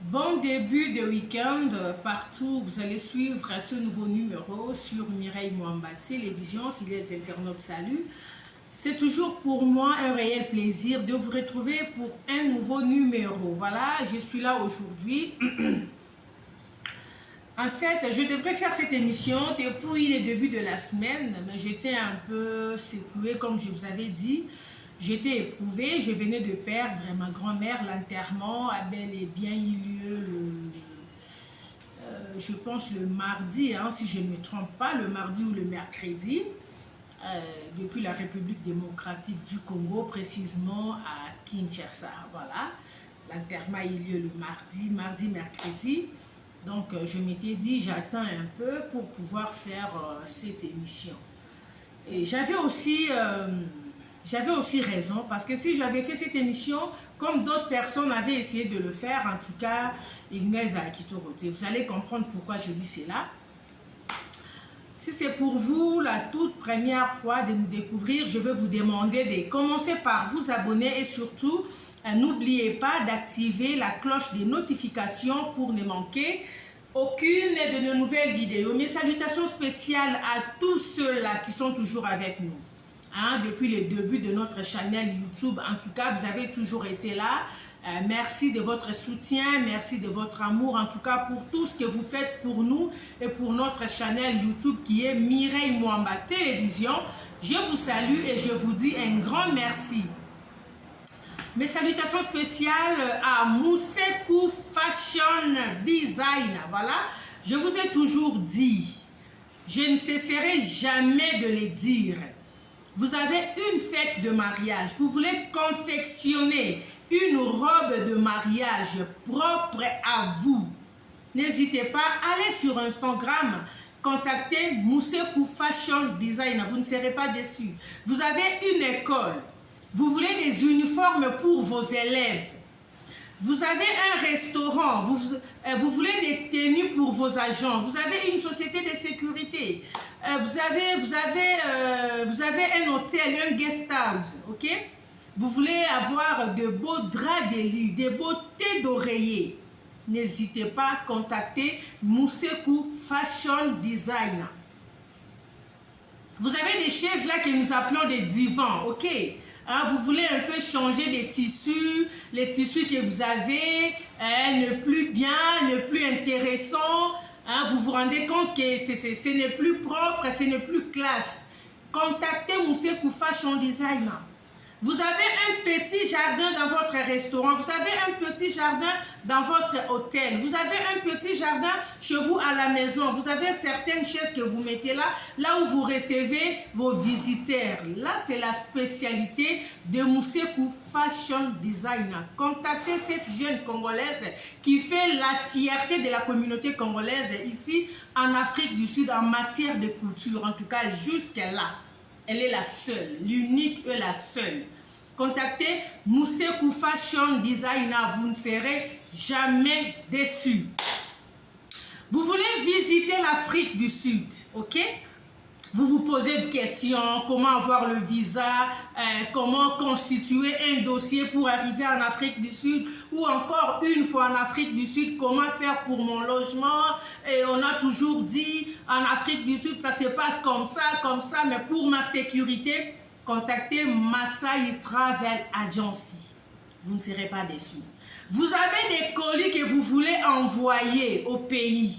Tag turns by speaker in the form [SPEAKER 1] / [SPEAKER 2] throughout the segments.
[SPEAKER 1] Bon début de week-end partout. Vous allez suivre ce nouveau numéro sur Mireille Mwamba Télévision. Fidèles internautes, salut. C'est toujours pour moi un réel plaisir de vous retrouver pour un nouveau numéro. Voilà, je suis là aujourd'hui. En fait, je devrais faire cette émission depuis le début de la semaine, mais j'étais un peu secouée, comme je vous avais dit. J'étais éprouvée, je venais de perdre ma grand-mère. L'enterrement a bel et bien eu lieu, je pense, le mardi, hein, si je ne me trompe pas, le mardi ou le mercredi, depuis la République démocratique du Congo, précisément à Kinshasa. Voilà, l'enterrement a eu lieu le mardi, mercredi. Donc, je m'étais dit, j'attends un peu pour pouvoir faire cette émission. Et j'avais aussi raison, parce que si j'avais fait cette émission, comme d'autres personnes avaient essayé de le faire, en tout cas, Inès Akitoroté, vous allez comprendre pourquoi je dis cela. Si c'est pour vous la toute première fois de nous découvrir, je vais vous demander de commencer par vous abonner et surtout, n'oubliez pas d'activer la cloche des notifications pour ne manquer aucune de nos nouvelles vidéos. Mes salutations spéciales à tous ceux-là qui sont toujours avec nous. Hein, depuis le début de notre chaîne YouTube, en tout cas, vous avez toujours été là. Merci de votre soutien, merci de votre amour, en tout cas pour tout ce que vous faites pour nous et pour notre chaîne YouTube qui est Mireille Mwamba Télévision. Je vous salue et je vous dis un grand merci. Mes salutations spéciales à Moussekou Fashion Design. Voilà, je vous ai toujours dit, je ne cesserai jamais de le dire. Vous avez une fête de mariage, vous voulez confectionner une robe de mariage propre à vous. N'hésitez pas, allez sur Instagram, contactez Moussekou Fashion Design, vous ne serez pas déçus. Vous avez une école, vous voulez des uniformes pour vos élèves. Vous avez un restaurant, vous voulez des tenues pour vos agents. Vous avez une société de sécurité. Vous avez un hôtel, un guest house, ok? Vous voulez avoir de beaux draps de lit, des beaux thés d'oreiller. N'hésitez pas à contacter Moussekou Fashion Design. Vous avez des chaises là que nous appelons des divans, ok? Hein, vous voulez un peu changer des tissus, les tissus que vous avez, ne plus bien, ne plus intéressant. Hein, vous vous rendez compte que ce n'est plus propre, ce n'est plus classe. Contactez Moussekou Fashion Design. Vous avez un petit jardin dans votre restaurant, vous avez un petit jardin dans votre hôtel, vous avez un petit jardin chez vous à la maison, vous avez certaines chaises que vous mettez là où vous recevez vos visiteurs. Là, c'est la spécialité de Moussekou Fashion Design. Contactez cette jeune Congolaise qui fait la fierté de la communauté congolaise ici en Afrique du Sud en matière de couture, en tout cas jusqu'à là. Elle est la seule, l'unique et la seule. Contactez Moussekou Fashion Design, vous ne serez jamais déçus. Vous voulez visiter l'Afrique du Sud, ok? Vous vous posez des questions, comment avoir le visa, comment constituer un dossier pour arriver en Afrique du Sud, ou encore une fois en Afrique du Sud, comment faire pour mon logement. Et on a toujours dit, en Afrique du Sud, ça se passe comme ça, mais pour ma sécurité, contactez Masai Travel Agency. Vous ne serez pas déçus. Vous avez des colis que vous voulez envoyer au pays.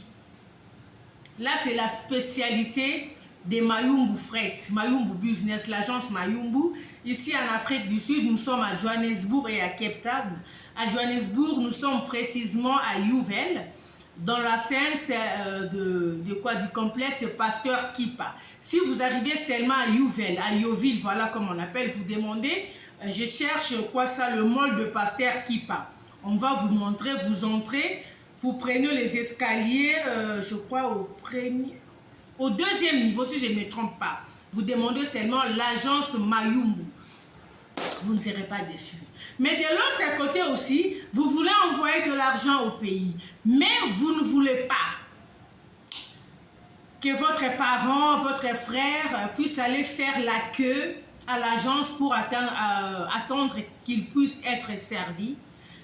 [SPEAKER 1] Là, c'est la spécialité des Mayumbu Fret, Mayumbu Business, l'agence Mayumbu. Ici en Afrique du Sud, nous sommes à Johannesburg et à Cape Town. À Johannesburg, nous sommes précisément à Yeoville, dans l'enceinte du complexe Pasteur Kipa. Si vous arrivez seulement à Yeoville, voilà comme on appelle, vous demandez, je cherche quoi ça, le mall de Pasteur Kipa. On va vous montrer, vous entrez, vous prenez les escaliers, je crois au deuxième niveau, si je ne me trompe pas. Vous demandez seulement l'agence Mayumbu. Vous ne serez pas déçus. Mais de l'autre côté aussi, vous voulez envoyer de l'argent au pays. Mais vous ne voulez pas que votre parent, votre frère puisse aller faire la queue à l'agence pour attendre qu'il puisse être servi.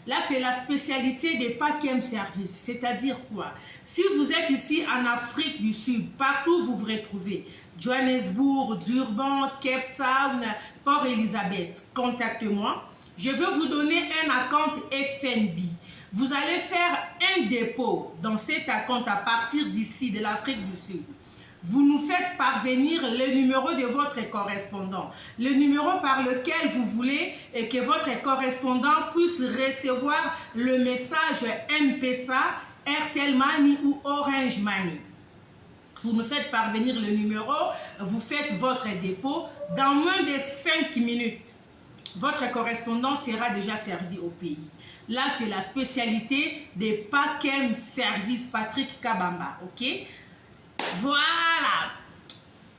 [SPEAKER 1] Là, c'est la spécialité des Pakem Service. C'est-à-dire quoi? Si vous êtes ici en Afrique du Sud, partout où vous vous retrouvez, Johannesburg, Durban, Cape Town, Port Elizabeth, contactez-moi. Je vais vous donner un compte FNB. Vous allez faire un dépôt dans cet compte à partir d'ici, de l'Afrique du Sud. Vous nous faites parvenir le numéro de votre correspondant, le numéro par lequel vous voulez que votre correspondant puisse recevoir le message M-Pesa, Airtel Money ou Orange Money. Vous nous faites parvenir le numéro, vous faites votre dépôt. Dans moins de 5 minutes, votre correspondant sera déjà servi au pays. Là, c'est la spécialité des Pakem Service Patrick Kabamba, ok? Voilà.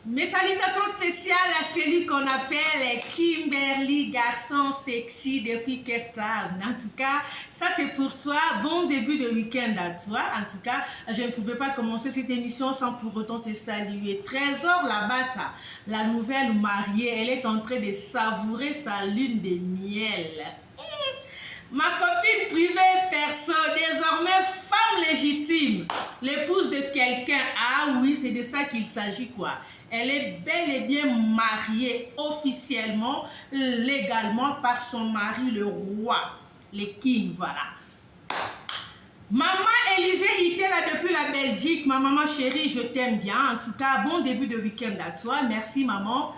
[SPEAKER 1] Mes salutations spéciales à celui qu'on appelle Kimberly, garçon sexy depuis Cape Town. En tout cas, ça c'est pour toi. Bon début de week-end à toi. En tout cas, je ne pouvais pas commencer cette émission sans pour autant te saluer. Trésor Labata, la nouvelle mariée, elle est en train de savourer sa lune de miel. Ma copine privée perso, désormais femme légitime, l'épouse de quelqu'un. Ah oui, c'est de ça qu'il s'agit quoi. Elle est bel et bien mariée officiellement, légalement par son mari le roi, le king, voilà. Maman Élisée Itela depuis la Belgique, ma maman chérie, je t'aime bien. En tout cas, bon début de week-end à toi. Merci maman.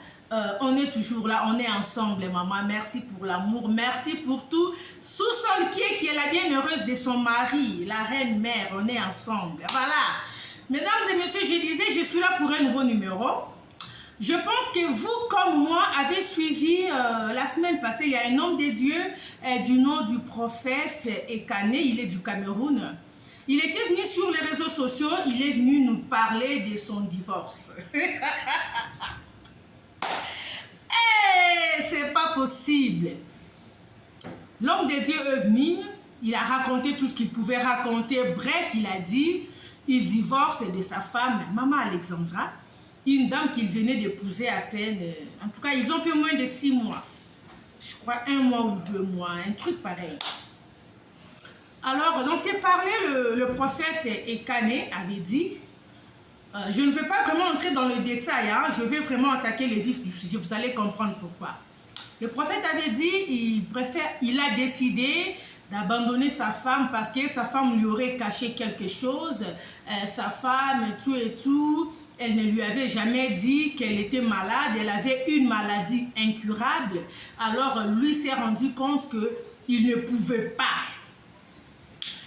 [SPEAKER 1] On est toujours là, on est ensemble, maman. Merci pour l'amour, merci pour tout. Sous-sol qui est la bienheureuse de son mari, la reine mère, on est ensemble. Voilà. Mesdames et messieurs, je disais, je suis là pour un nouveau numéro. Je pense que vous, comme moi, avez suivi la semaine passée, il y a un homme de Dieu du nom du prophète Ekane, il est du Cameroun. Il était venu sur les réseaux sociaux, il est venu nous parler de son divorce. C'est pas possible. L'homme de Dieu est venu, il a raconté tout ce qu'il pouvait raconter. Bref, il a dit, il divorce de sa femme, maman Alexandra, une dame qu'il venait d'épouser à peine. En tout cas, ils ont fait moins de 6 mois. Je crois 1 mois ou 2 mois, un truc pareil. Alors, dans ses parlers, le prophète Ekane avait dit, je ne vais pas vraiment entrer dans le détail, hein, je vais vraiment attaquer le vif du sujet, vous allez comprendre pourquoi. Le prophète avait dit, il a décidé d'abandonner sa femme parce que sa femme lui aurait caché quelque chose. Sa femme, tout et tout, elle ne lui avait jamais dit qu'elle était malade, elle avait une maladie incurable. Alors lui s'est rendu compte qu'il ne pouvait pas.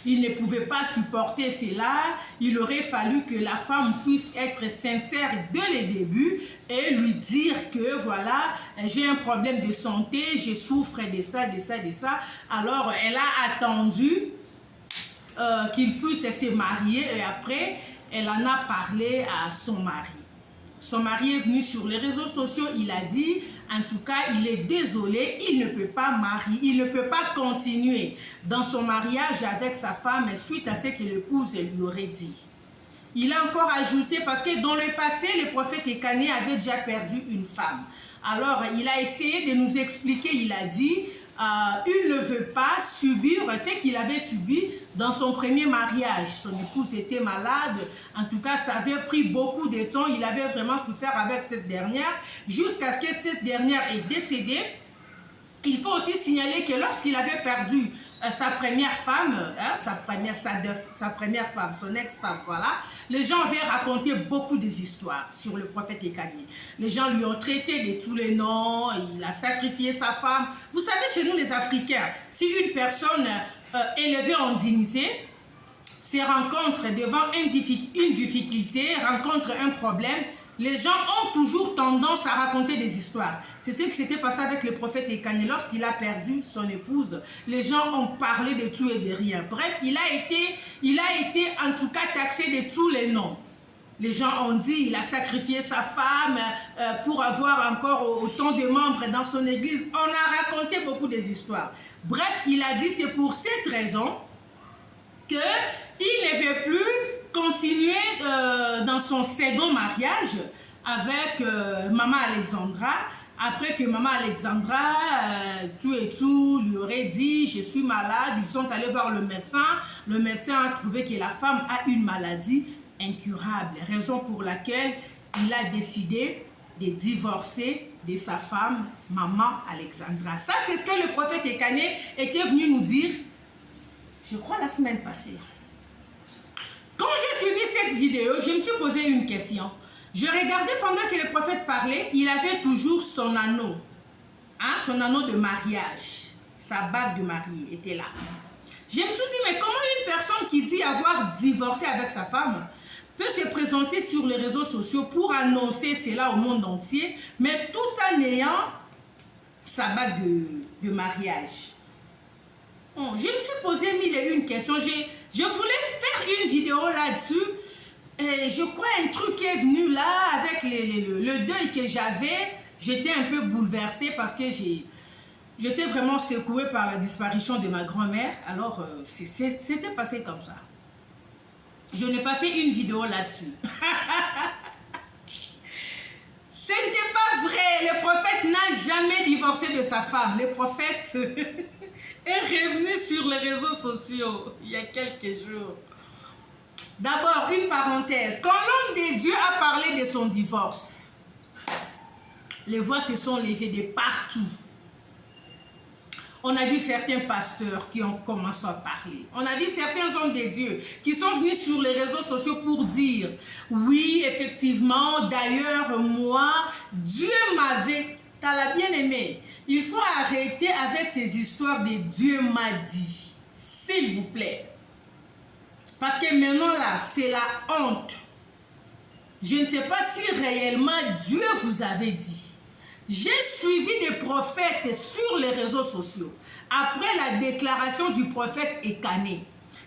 [SPEAKER 1] Il ne pouvait pas supporter cela. Il aurait fallu que la femme puisse être sincère dès le début et lui dire que voilà, j'ai un problème de santé, je souffre de ça, de ça, de ça. Alors, elle a attendu qu'il puisse se marier et après, elle en a parlé à son mari. Son mari est venu sur les réseaux sociaux, il a dit, en tout cas, il est désolé, il ne peut pas marier, il ne peut pas continuer dans son mariage avec sa femme suite à ce que l'épouse lui aurait dit. Il a encore ajouté, parce que dans le passé, le prophète Ekane avait déjà perdu une femme. Alors, il a essayé de nous expliquer, il a dit, il ne veut pas subir ce qu'il avait subi dans son premier mariage. Son épouse était malade, en tout cas ça avait pris beaucoup de temps, il avait vraiment souffert avec cette dernière, jusqu'à ce que cette dernière est décédée. Il faut aussi signaler que lorsqu'il avait perdu sa première femme, sa première femme, son ex-femme, voilà, les gens avaient raconté beaucoup des histoires sur le prophète Ekane. Les gens lui ont traité de tous les noms, il a sacrifié sa femme. Vous savez, chez nous les Africains, si une personne élevée en dignité se rencontre devant une difficulté, rencontre un problème, les gens ont toujours tendance à raconter des histoires. C'est ce qui s'était passé avec le prophète Ekane. Lorsqu'il a perdu son épouse, les gens ont parlé de tout et de rien. Bref, il a été en tout cas taxé de tous les noms. Les gens ont dit qu'il a sacrifié sa femme pour avoir encore autant de membres dans son église. On a raconté beaucoup des histoires. Bref, il a dit c'est pour cette raison qu'il ne veut plus continuer dans son second mariage avec maman Alexandra. après que maman Alexandra, tout et tout, lui aurait dit, je suis malade, ils sont allés voir le médecin a trouvé que la femme a une maladie incurable, raison pour laquelle il a décidé de divorcer de sa femme, maman Alexandra. Ça, c'est ce que le prophète Ekané était venu nous dire, je crois la semaine passée. Quand j'ai suivi cette vidéo, je me suis posé une question. Je regardais pendant que le prophète parlait, il avait toujours son anneau. Hein, son anneau de mariage. Sa bague de mariée était là. Je me suis dit, mais comment une personne qui dit avoir divorcé avec sa femme peut se présenter sur les réseaux sociaux pour annoncer cela au monde entier, mais tout en ayant sa bague de mariage? Bon, je me suis posé mille et une questions. Je voulais faire une vidéo là-dessus. Je crois un truc qui est venu là avec le deuil que j'avais. J'étais un peu bouleversée parce que j'étais vraiment secouée par la disparition de ma grand-mère. Alors, c'était passé comme ça. Je n'ai pas fait une vidéo là-dessus. Ce n'était pas vrai. Le prophète n'a jamais divorcé de sa femme. Le prophète est revenu sur les réseaux sociaux il y a quelques jours. D'abord, une parenthèse. Quand l'homme de Dieu a parlé de son divorce, les voix se sont levées de partout. On a vu certains pasteurs qui ont commencé à parler. On a vu certains hommes de Dieu qui sont venus sur les réseaux sociaux pour dire, oui, effectivement, d'ailleurs, moi, Dieu m'avait... T'as la bien-aimée. Il faut arrêter avec ces histoires de Dieu m'a dit. S'il vous plaît. Parce que maintenant là, c'est la honte. Je ne sais pas si réellement Dieu vous avait dit. J'ai suivi des prophètes sur les réseaux sociaux. Après la déclaration du prophète Ekané,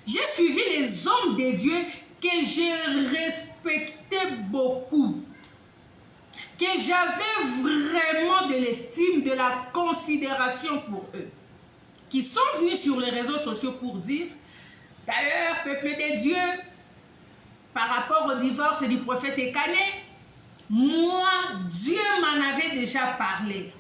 [SPEAKER 1] j'ai suivi les hommes de Dieu que j'ai respectés beaucoup. Que j'avais vraiment de l'estime, de la considération pour eux. Qui sont venus sur les réseaux sociaux pour dire, d'ailleurs, peuple de Dieu, par rapport au divorce du prophète Ekané, moi, Dieu m'en avait déjà parlé.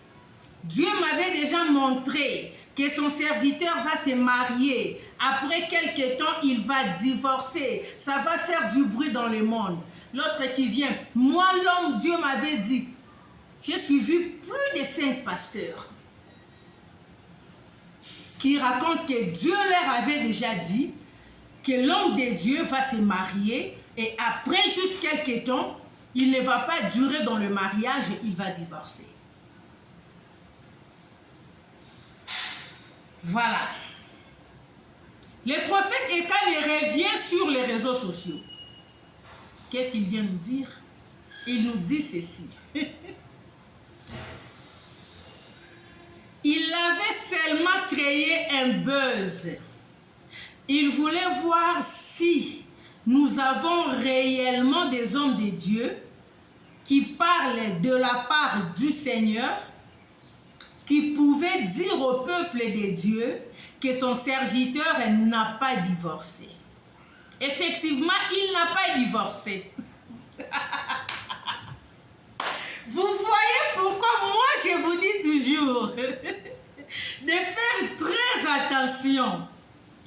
[SPEAKER 1] Dieu m'avait déjà montré que son serviteur va se marier. Après quelques temps, il va divorcer. Ça va faire du bruit dans le monde. L'autre qui vient, moi, l'homme, Dieu m'avait dit. J'ai suivi plus de 5 pasteurs qui racontent que Dieu leur avait déjà dit que l'homme de Dieu va se marier et après juste quelques temps, il ne va pas durer dans le mariage et il va divorcer. Voilà. Le prophète Ekané revient sur les réseaux sociaux. Qu'est-ce qu'il vient nous dire? Il nous dit ceci. Il avait seulement créé un buzz. Il voulait voir si nous avons réellement des hommes de Dieu qui parlent de la part du Seigneur, qui pouvaient dire au peuple de Dieu que son serviteur n'a pas divorcé. Effectivement, il n'a pas divorcé. Vous voyez pourquoi moi je vous dis toujours de faire très attention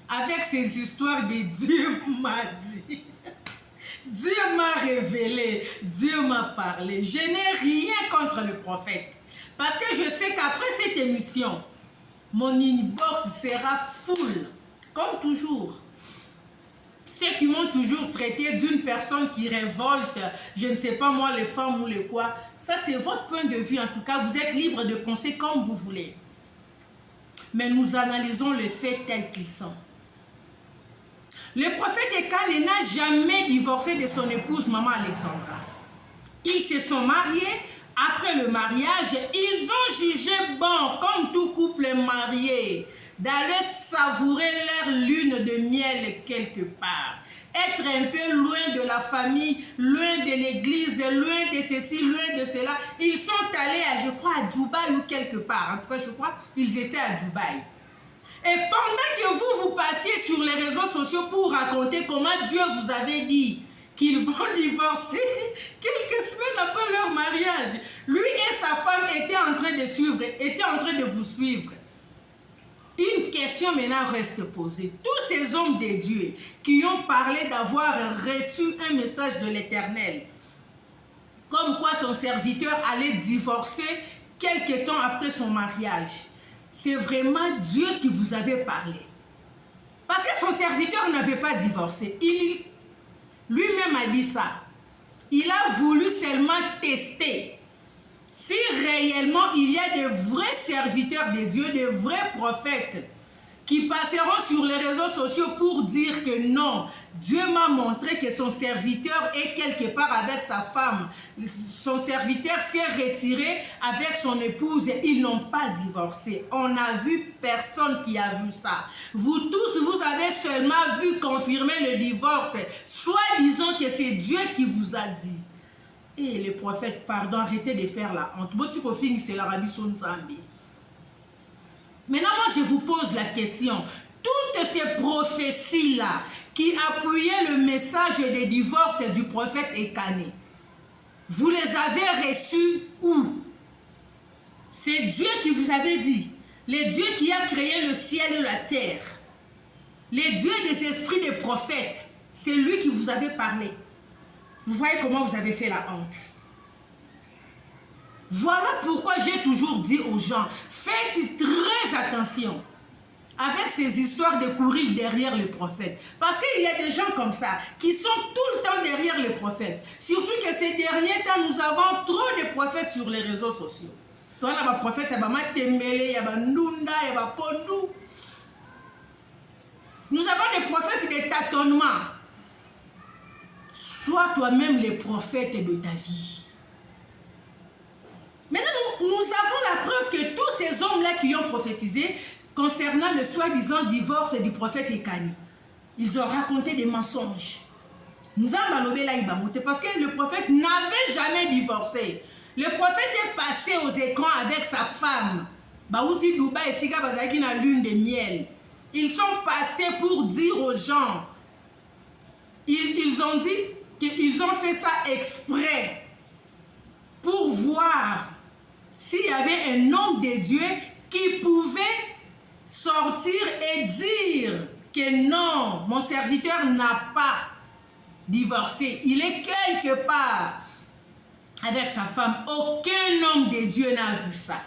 [SPEAKER 1] avec ces histoires de Dieu m'a dit. Dieu m'a révélé, Dieu m'a parlé. Je n'ai rien contre le prophète. Parce que je sais qu'après cette émission, mon inbox sera full, comme toujours. Ceux qui m'ont toujours traité d'une personne qui révolte, je ne sais pas moi, les femmes ou les quoi, ça c'est votre point de vue. En tout cas, vous êtes libre de penser comme vous voulez. Mais nous analysons les faits tels qu'ils sont. Le prophète Ekané n'a jamais divorcé de son épouse, maman Alexandra. Ils se sont mariés. Après le mariage, ils ont jugé bon, comme tout couple marié, d'aller savourer leur lune de miel quelque part. Être un peu loin de la famille, loin de l'église, loin de ceci, loin de cela. Ils sont allés, je crois, à Dubaï ou quelque part. En tout cas, je crois qu'ils étaient à Dubaï. Et pendant que vous passiez sur les réseaux sociaux pour raconter comment Dieu vous avait dit qu'ils vont divorcer quelques semaines après leur mariage. Lui et sa femme étaient en train de vous suivre. Une question maintenant reste posée. Tous ces hommes de Dieu qui ont parlé d'avoir reçu un message de l'Éternel, comme quoi son serviteur allait divorcer quelque temps après son mariage, c'est vraiment Dieu qui vous avait parlé. Parce que son serviteur n'avait pas divorcé. Il lui-même a dit ça. Il a voulu seulement tester si réellement il y a de vrais serviteurs de Dieu, de vrais prophètes qui passeront sur les réseaux sociaux pour dire que non, Dieu m'a montré que son serviteur est quelque part avec sa femme. Son serviteur s'est retiré avec son épouse et ils n'ont pas divorcé. On n'a vu personne qui a vu ça. Vous tous, vous avez seulement vu confirmer le divorce, soit disant que c'est Dieu qui vous a dit. Et les prophètes, pardon, arrêtez de faire la honte. Maintenant, moi, je vous pose la question. Toutes ces prophéties-là qui appuyaient le message de divorce du prophète Ekané, vous les avez reçues où? C'est Dieu qui vous avait dit. Le Dieu qui a créé le ciel et la terre. Le Dieu des esprits des prophètes. C'est lui qui vous avait parlé. Vous voyez comment vous avez fait la honte. Voilà pourquoi j'ai toujours dit aux gens, faites très attention avec ces histoires de courir derrière les prophètes. Parce qu'il y a des gens comme ça qui sont tout le temps derrière les prophètes. Surtout que ces derniers temps, nous avons trop de prophètes sur les réseaux sociaux. Toi, il y a des prophètes, il y a des Matembele, il y a des Nunda, il y a des Pondou. Nous avons des prophètes de tâtonnement. Sois toi-même les prophètes de ta vie. Maintenant, nous avons la preuve que tous ces hommes-là qui ont prophétisé concernant le soi-disant divorce du prophète Ekané, ils ont raconté des mensonges. Nous avons malobé là, parce que le prophète n'avait jamais divorcé. Le prophète est passé aux écrans avec sa femme. Baouti Dubaï et Siga Bazaki na lune de miel. Ils sont passés pour dire aux gens. Ils ont dit qu'ils ont fait ça exprès pour voir s'il y avait un homme de Dieu qui pouvait sortir et dire que non, mon serviteur n'a pas divorcé. Il est quelque part avec sa femme. Aucun homme de Dieu n'a vu ça.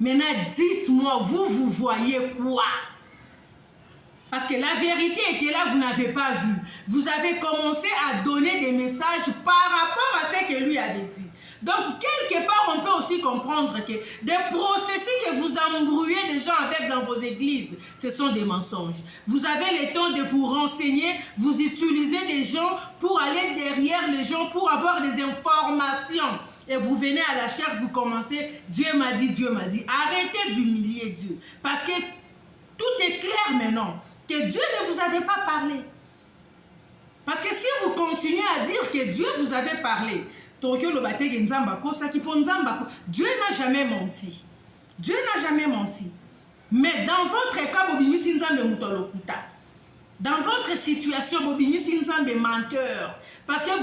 [SPEAKER 1] Maintenant, dites-moi, vous voyez quoi? Parce que la vérité était là, vous n'avez pas vu. Vous avez commencé à donner des messages par rapport à ce que lui avait dit. Donc, quelque part, on peut aussi comprendre que des prophéties que vous embrouillez des gens avec dans vos églises, ce sont des mensonges. Vous avez le temps de vous renseigner, vous utilisez des gens pour aller derrière les gens, pour avoir des informations. Et vous venez à la chair, vous commencez, Dieu m'a dit, Dieu m'a dit. Arrêtez d'humilier Dieu. Parce que tout est clair maintenant. Que Dieu ne vous avait pas parlé. Parce que si vous continuez à dire que Dieu vous avait parlé, Dieu n'a jamais menti. Dieu n'a jamais menti. Mais dans votre cas, dans votre situation, menteur. Parce que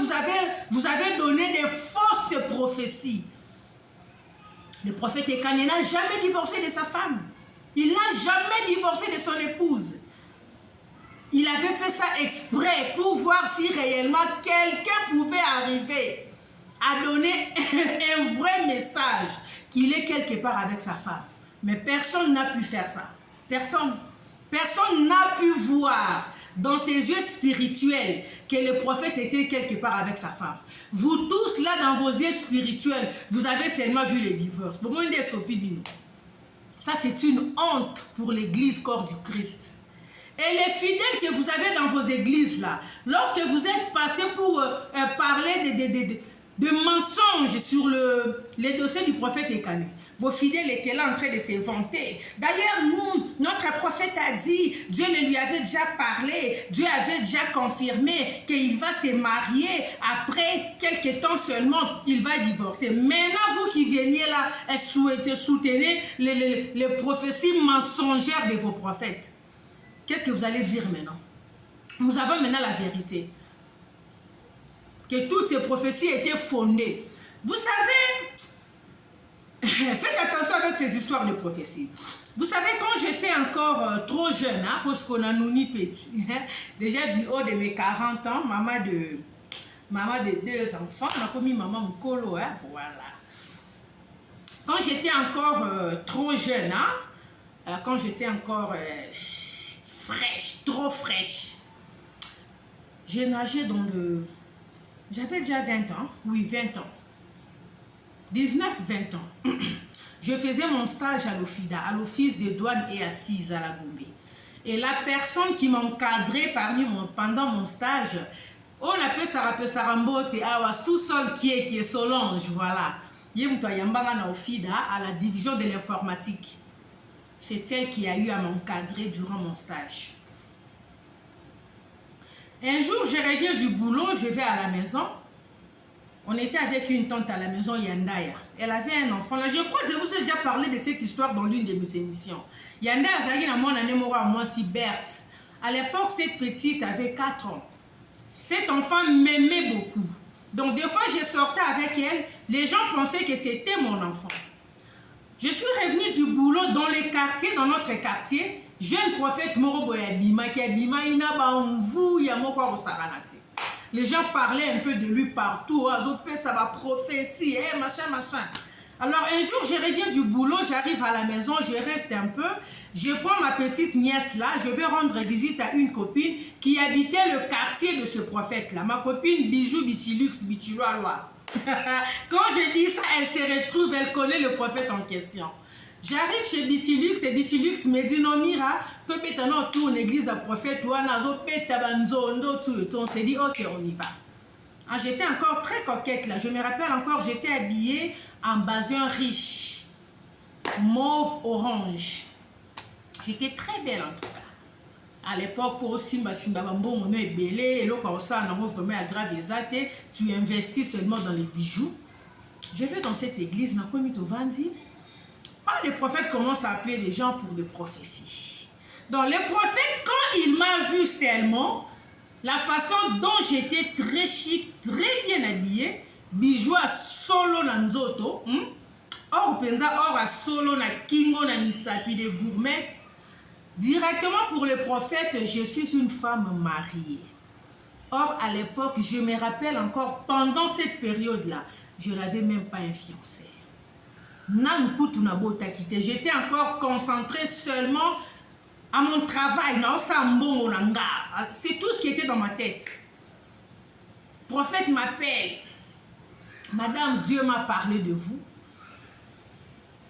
[SPEAKER 1] vous avez donné des fausses prophéties. Le prophète Ekané n'a jamais divorcé de sa femme. Il n'a jamais divorcé de son épouse. Il avait fait ça exprès pour voir si réellement quelqu'un pouvait arriver à donner un vrai message qu'il est quelque part avec sa femme. Mais personne n'a pu faire ça. Personne. Personne n'a pu voir dans ses yeux spirituels que le prophète était quelque part avec sa femme. Vous tous là dans vos yeux spirituels, vous avez seulement vu les divorces. Ça c'est une honte pour l'église corps du Christ. Et les fidèles que vous avez dans vos églises là, lorsque vous êtes passés pour parler de mensonges sur les dossiers du prophète Ekané, vos fidèles étaient là en train de se vanter. D'ailleurs, notre prophète a dit, Dieu ne lui avait déjà parlé, Dieu avait déjà confirmé qu'il va se marier, après quelques temps seulement, il va divorcer. Maintenant, vous qui veniez là et soutenez les prophéties mensongères de vos prophètes, qu'est-ce que vous allez dire maintenant? Nous avons maintenant la vérité. que toutes ces prophéties étaient fondées. Vous savez, faites attention avec ces histoires de prophéties. Vous savez, quand j'étais encore trop jeune, hein, parce qu'on a nouni petit, hein, déjà du haut de mes 40 ans, maman de 2 enfants, on a commis maman Mkolo, hein, voilà. Quand j'étais encore trop jeune, hein, quand j'étais encore fraîche, trop fraîche, j'ai nagé dans le... J'avais déjà 20 ans, oui, 20 ans. 19-20 ans. Je faisais mon stage à l'OFIDA, à l'Office des douanes et assises à la Gombe. Et la personne qui m'encadrait pendant mon stage, on appelle ça Rambote, à sous-sol qui est Solange, voilà. À la division de l'informatique. C'est elle qui a eu à m'encadrer durant mon stage. Un jour, je reviens du boulot, je vais à la maison. On était avec une tante à la maison, Yandaya. Elle avait un enfant. Là, je crois que je vous ai déjà parlé de cette histoire dans l'une de mes émissions. Yandaya, moi, si Berthe. À l'époque, cette petite avait 4 ans. Cet enfant m'aimait beaucoup. Donc, des fois, je sortais avec elle. Les gens pensaient que c'était mon enfant. Je suis revenue du boulot dans les quartiers, dans notre quartier. Jeune prophète Morobo Yabima, qui Yabima, les gens parlaient un peu de lui partout. Ça va prophétie, machin. Alors un jour, je reviens du boulot, j'arrive à la maison, je reste un peu. Je prends ma petite nièce là, je vais rendre visite à une copine qui habitait le quartier de ce prophète-là. Ma copine Bijou Bichilux, Bichiloaloa. Quand je dis ça, elle se retrouve, elle connaît le prophète en question. J'arrive chez Bichilux et Bichilux me dit non, Mira, toi, tu es l'église à prophète, toi, on s'est dit, ok, on y va. Ah, j'étais encore très coquette là, je me rappelle encore, j'étais habillée en basin riche, mauve orange. J'étais très belle en tout cas. À l'époque, pour Simba Bambo, on est belé, et là, quand ça, on a vraiment aggravé, tu investis seulement dans les bijoux. Je vais dans cette église, ma commis au Vandi. Les prophètes commencent à appeler les gens pour des prophéties. Donc, les prophètes, quand il m'a vu seulement, la façon dont j'étais très chic, très bien habillée, bijoux à solo nanzoto, or penza or à solo na kingo na misapi de gourmettes, directement pour les prophètes, je suis une femme mariée. Or, à l'époque, je me rappelle encore, pendant cette période-là, je n'avais même pas un fiancé. J'étais encore concentrée seulement à mon travail. C'est tout ce qui était dans ma tête. Le prophète m'appelle. Madame, Dieu m'a parlé de vous.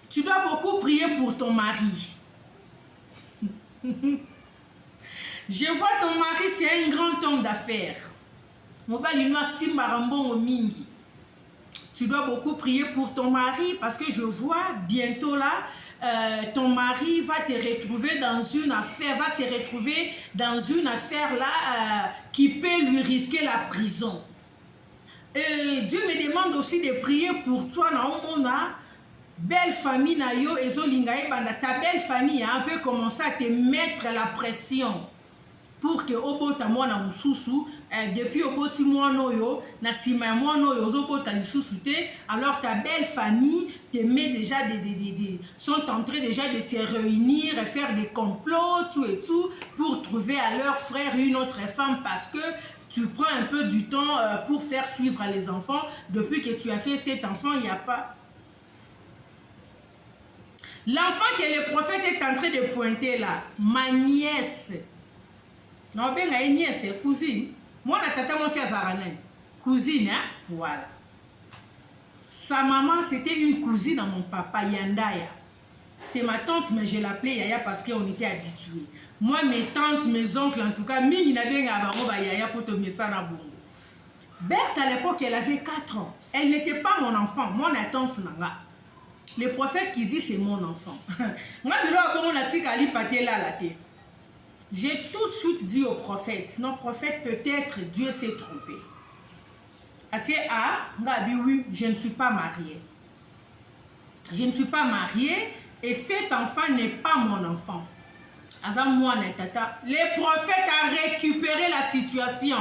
[SPEAKER 1] Tu dois beaucoup prier pour ton mari. Je vois ton mari, c'est un grand homme d'affaires. Tu dois beaucoup prier pour ton mari parce que je vois bientôt là, ton mari va te retrouver dans une affaire, va se retrouver dans une affaire là qui peut lui risquer la prison. Et Dieu me demande aussi de prier pour toi, Naomona, belle famille Nayo et Zolingaï Banda, ta belle famille veut commencer à te mettre la pression. Pour que obota mwana mususu depuis oboti mwana oyo na sima mwana oyo ozobota lisusu te, alors ta belle famille te met déjà sont en train déjà de se réunir et faire des complots tout et tout pour trouver à leur frère une autre femme parce que tu prends un peu du temps pour faire suivre les enfants. Depuis que tu as fait cet enfant, il n'y a pas l'enfant que le prophète est en train de pointer là, ma nièce. Non, ben la nièce, c'est cousine. Moi, la tata, moi aussi, à cousine, hein? Voilà. Sa maman, c'était une cousine à mon papa, Yandaya. C'est ma tante, mais je l'appelais Yaya parce qu'on était habitués. Moi, mes tantes, mes oncles, en tout cas, Mingi n'a bien Yaya pour te mettre ça dans bongo. Berthe, à l'époque, elle avait 4 ans. Elle n'était pas mon enfant. Moi, la tante Nanga. Le prophète qui dit c'est mon enfant. Moi, on a dit qu'Ali Paté là, la tête. J'ai tout de suite dit au prophète, non prophète, peut-être Dieu s'est trompé. Oui, je ne suis pas mariée. Je ne suis pas mariée et cet enfant n'est pas mon enfant. Le prophète a récupéré la situation.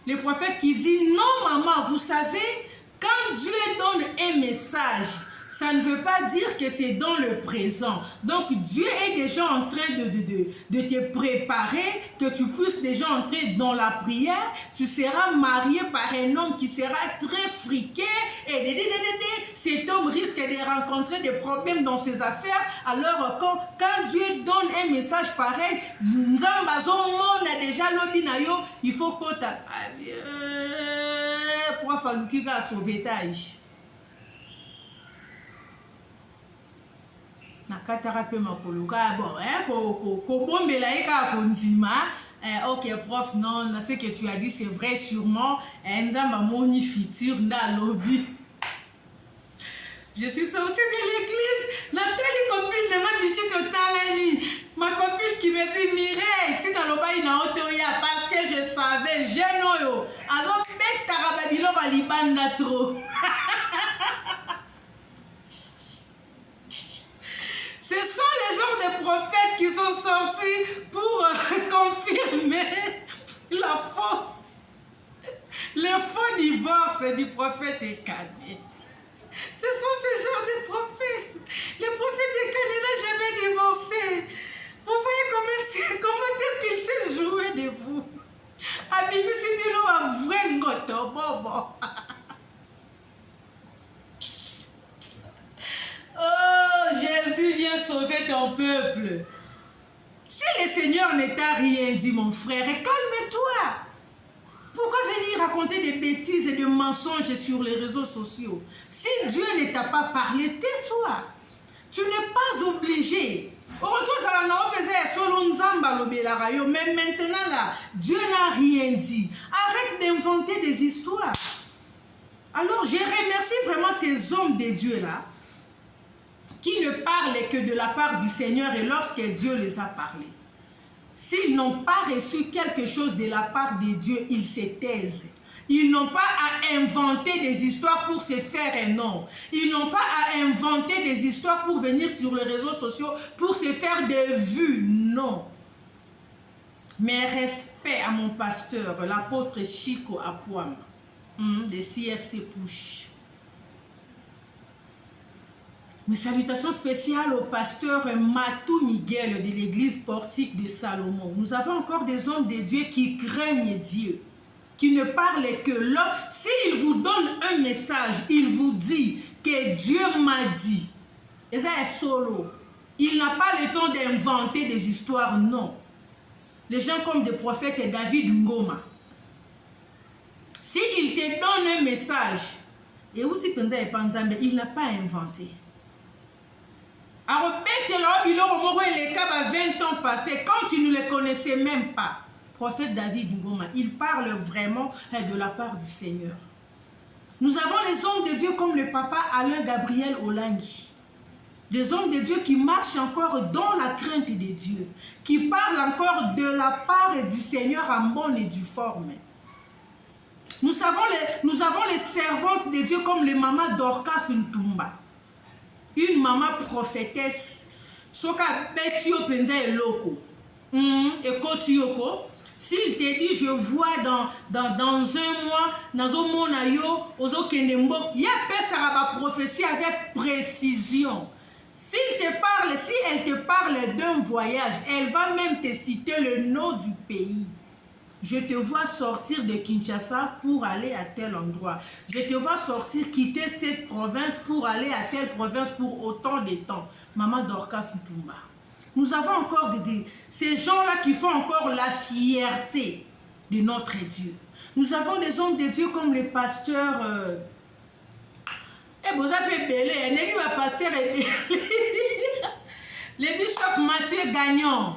[SPEAKER 1] Le prophète qui dit, non maman, vous savez, quand Dieu donne un message, ça ne veut pas dire que c'est dans le présent. Donc Dieu est déjà en train de te préparer, que tu puisses déjà entrer dans la prière. Tu seras marié par un homme qui sera très friqué. Et cet homme risque de rencontrer des problèmes dans ses affaires. Alors quand Dieu donne un message pareil, déjà il faut que tu pour faire le sauvetage. Nakatara pe makoloka bon kobombela eka kondima ok prof non ce que tu as dit c'est vrai sûrement nzamba moni futur na lobby. Je suis sortie de l'église, Nathalie copine de ma bichette au talani, ma copine qui me dit Mireille tu dans le bail na otoya parce que je savais j'ai noyo alors mec tarababilo va libanda trop. Ce sont les genres de prophètes qui sont sortis pour confirmer la fausse, le faux divorce du prophète Ekane. Ce sont ces genres de prophètes. Le prophète Ekane n'a jamais divorcé. Vous voyez comment est-ce qu'il sait jouer de vous. Abimi Sidilo a vrai ngoto bobo. Oh, Jésus vient sauver ton peuple. Si le Seigneur ne t'a rien dit, mon frère, calme-toi. Pourquoi venir raconter des bêtises et des mensonges sur les réseaux sociaux? Si Dieu ne t'a pas parlé, tais-toi. Tu n'es pas obligé. Mais maintenant, là, Dieu n'a rien dit. Arrête d'inventer des histoires. Alors, je remercie vraiment ces hommes de Dieu-là qui ne parlent que de la part du Seigneur et lorsque Dieu les a parlé. S'ils n'ont pas reçu quelque chose de la part de Dieu, ils se taisent. Ils n'ont pas à inventer des histoires pour se faire un nom. Ils n'ont pas à inventer des histoires pour venir sur les réseaux sociaux, pour se faire des vues. Non. Mais respect à mon pasteur, l'apôtre Chico Apuama, de CFC Push. Mes salutations spéciales au pasteur Matou Miguel de l'église portique de Salomon. Nous avons encore des hommes de Dieu qui craignent Dieu, qui ne parlent que là. S'il vous donne un message, il vous dit que Dieu m'a dit. Et ça est solo. Il n'a pas le temps d'inventer des histoires, non. Les gens comme des prophètes David Ngoma. S'il te donne un message, et où tu penses il n'a pas inventé. Alors, 20 ans passés, quand tu ne le connaissais même pas, prophète David Ngoma, il parle vraiment de la part du Seigneur. Nous avons les hommes de Dieu comme le papa Alain Gabriel Olangi. Des hommes de Dieu qui marchent encore dans la crainte de Dieu, qui parlent encore de la part du Seigneur en bonne et due forme. Nous avons les servantes de Dieu comme les mamans Dorcas Ntumba. Une maman prophétesse, soka betio penza eloko, et kotioko. S'il te dit je vois dans un mois, dans un mois yo, ozo kenembo, ya pesara ba prophétie avec précision. Si elle te parle d'un voyage, elle va même te citer le nom du pays. Je te vois sortir de Kinshasa pour aller à tel endroit. Je te vois sortir, quitter cette province pour aller à telle province pour autant de temps. Maman Dorcas Ntumba. Nous avons encore ces gens-là qui font encore la fierté de notre Dieu. Nous avons des hommes de Dieu comme les pasteurs... vous avez belé, le pasteur le bishop Mathieu Gagnon.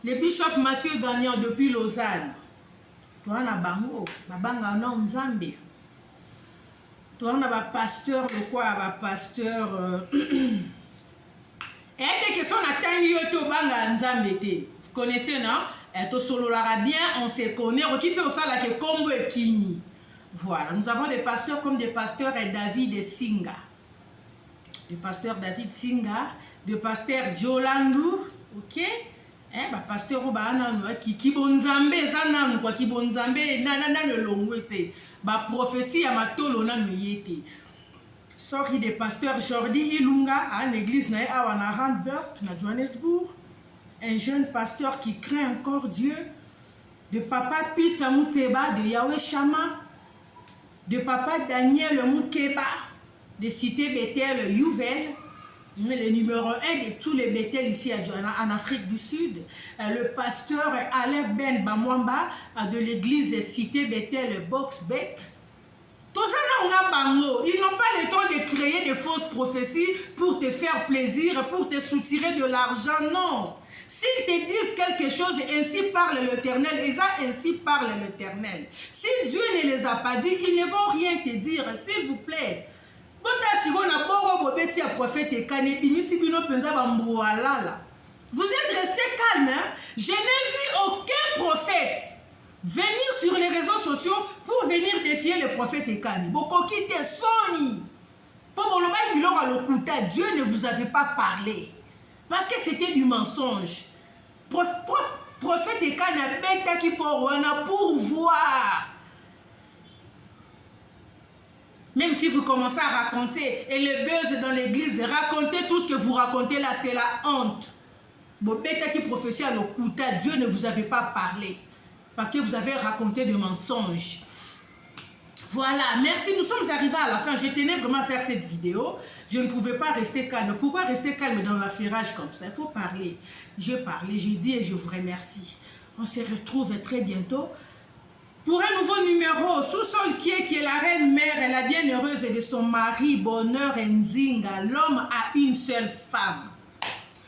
[SPEAKER 1] Le bishop Mathieu Gagnon depuis Lausanne. Toi, on a bango, babanga non nzambe. Toi, on a pasteur, le quoi, pasteur. Et que son atteint yoto banga nzambe te. Vous connaissez, non? Et to solo la bien, on se connaît. On peut aussi la que combo et kini. Voilà, nous avons des pasteurs comme des pasteurs David Singa. Des pasteurs David Singa, des pasteurs Jolandu, ok? Bah pasteur qui bonzambe ça nanu quoi qui bonzambe nana le longwete bah prophétie à matolo nanu yete sorti de pasteur Jordi Ilunga à l'église na awana Randburg na Johannesburg, un jeune pasteur qui craint encore Dieu, de papa Peter Muteba de Yahweh Shama, de papa Daniel Mukeba de cité Bethel Youvel, le numéro 1 de tous les Bethel ici en Afrique du Sud, le pasteur Alain Ben Bamwamba de l'église cité Bethel Boxbeck. Tout ça, on a bango. Ils n'ont pas le temps de créer des fausses prophéties pour te faire plaisir, pour te soutirer de l'argent, non. S'ils te disent quelque chose, ainsi parle l'Éternel, et ça, ainsi parle l'Éternel. Si Dieu ne les a pas dit, ils ne vont rien te dire, s'il vous plaît. Vous êtes resté calme, hein? Je n'ai vu aucun prophète venir sur les réseaux sociaux pour venir défier le prophète Ekani. Dieu ne vous avait pas parlé. Parce que c'était du mensonge. Prophète Ekani a pour voir. Même si vous commencez à raconter, et le buzz dans l'église, racontez tout ce que vous racontez là, c'est la honte. Dieu ne vous avait pas parlé. Parce que vous avez raconté des mensonges. Voilà, merci, nous sommes arrivés à la fin. Je tenais vraiment à faire cette vidéo. Je ne pouvais pas rester calme. Pourquoi rester calme dans l'affairage comme ça? Il faut parler. J'ai parlé, j'ai dit et je vous remercie. On se retrouve très bientôt pour un nouveau numéro. Sous-sol qui est la reine mère et la bienheureuse de son mari, Bonheur Nzinga. L'homme a une seule femme.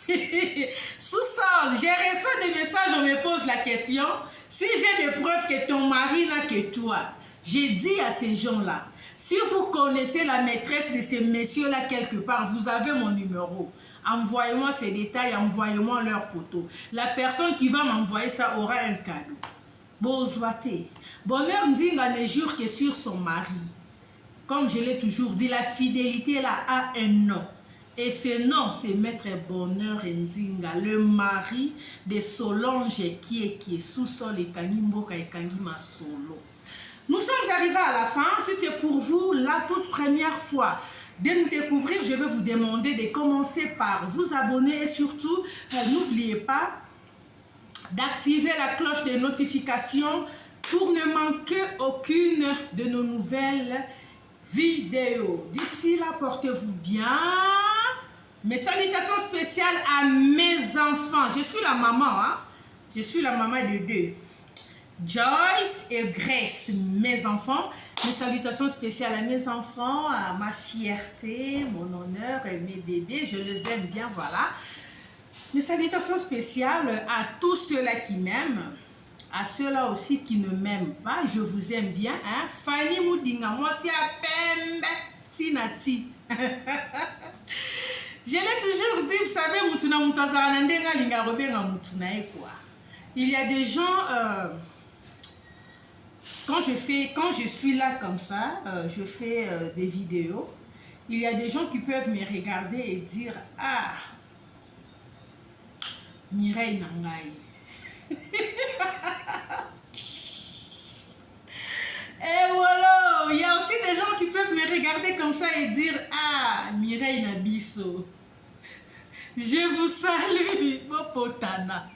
[SPEAKER 1] Sous-sol, j'ai reçu des messages, on me pose la question. Si j'ai des preuves que ton mari n'a que toi, j'ai dit à ces gens-là, si vous connaissez la maîtresse de ces messieurs-là quelque part, vous avez mon numéro. Envoyez-moi ces détails, envoyez-moi leurs photos. La personne qui va m'envoyer ça aura un cadeau. Bozwate. Bonheur Nzinga ne jure que sur son mari. Comme je l'ai toujours dit, la fidélité là a un nom. Et ce nom, c'est Maître Bonheur Nzinga, le mari de Solange qui est sous-sol et Kanimboka et Kanima Solo. Nous sommes arrivés à la fin. Si c'est pour vous la toute première fois de nous découvrir, je vais vous demander de commencer par vous abonner et surtout, n'oubliez pas d'activer la cloche de notification pour ne manquer aucune de nos nouvelles vidéos. D'ici là, portez-vous bien. Mes salutations spéciales à mes enfants. Je suis la maman, hein? Je suis la maman de deux. Joyce et Grace, mes enfants. Mes salutations spéciales à mes enfants, à ma fierté, mon honneur et mes bébés. Je les aime bien, voilà. Mes salutations spéciales à tous ceux-là qui m'aiment, à ceux-là aussi qui ne m'aiment pas. Je vous aime bien, hein? Fanny Moudinga, moi c'est à Pembe, Tinati. Je l'ai toujours dit, vous savez, il y a des gens, quand je suis là comme ça, je fais des vidéos, il y a des gens qui peuvent me regarder et dire, ah, Mireille Nangaï. Et voilà, il y a aussi des gens qui peuvent me regarder comme ça et dire, ah, Mireille Nabiso. Je vous salue, Bopotana.